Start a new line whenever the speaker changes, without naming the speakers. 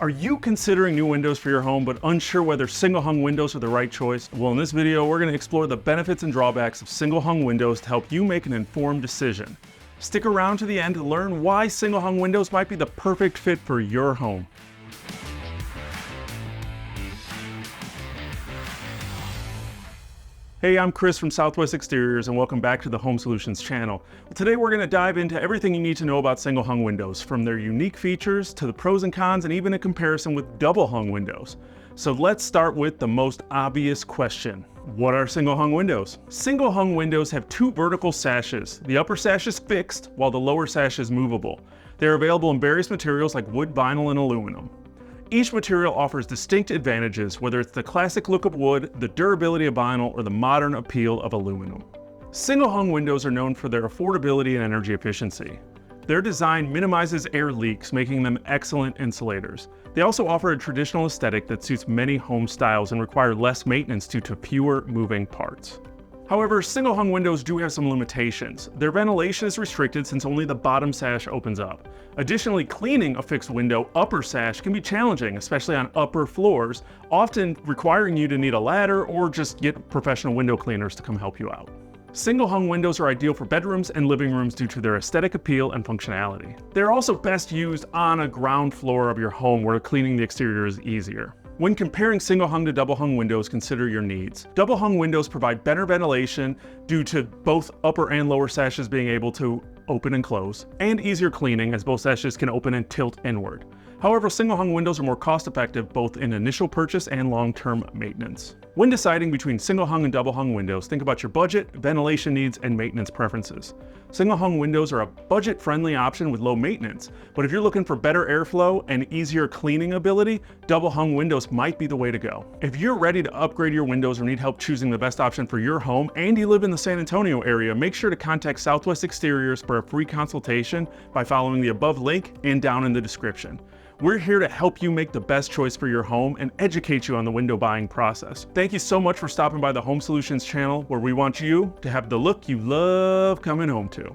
Are you considering new windows for your home but unsure whether single hung windows are the right choice? Well, in this video, we're going to explore the benefits and drawbacks of single hung windows to help you make an informed decision. Stick around to the end to learn why single hung windows might be the perfect fit for your home. Hey, I'm Chris from Southwest Exteriors and welcome back to the Home Solutions channel. Today we're going to dive into everything you need to know about single hung windows, from their unique features to the pros and cons and even a comparison with double hung windows. So let's start with the most obvious question. What are single hung windows? Single hung windows have two vertical sashes. The upper sash is fixed while the lower sash is movable. They're available in various materials like wood, vinyl, and aluminum. Each material offers distinct advantages, whether it's the classic look of wood, the durability of vinyl, or the modern appeal of aluminum. Single hung windows are known for their affordability and energy efficiency. Their design minimizes air leaks, making them excellent insulators. They also offer a traditional aesthetic that suits many home styles and require less maintenance due to fewer moving parts. However, single hung windows do have some limitations. Their ventilation is restricted since only the bottom sash opens up. Additionally, cleaning a fixed window upper sash can be challenging, especially on upper floors, often requiring you to need a ladder or just get professional window cleaners to come help you out. Single hung windows are ideal for bedrooms and living rooms due to their aesthetic appeal and functionality. They're also best used on a ground floor of your home where cleaning the exterior is easier. When comparing single hung to double hung windows, consider your needs. Double hung windows provide better ventilation due to both upper and lower sashes being able to open and close, and easier cleaning as both sashes can open and tilt inward. However, single hung windows are more cost effective both in initial purchase and long-term maintenance. When deciding between single hung and double hung windows, think about your budget, ventilation needs, and maintenance preferences. Single hung windows are a budget-friendly option with low maintenance, but if you're looking for better airflow and easier cleaning ability, double hung windows might be the way to go. If you're ready to upgrade your windows or need help choosing the best option for your home and you live in the San Antonio area, make sure to contact Southwest Exteriors for a free consultation by following the above link and down in the description. We're here to help you make the best choice for your home and educate you on the window buying process. Thank you so much for stopping by the Home Solutions channel, where we want you to have the look you love coming home to.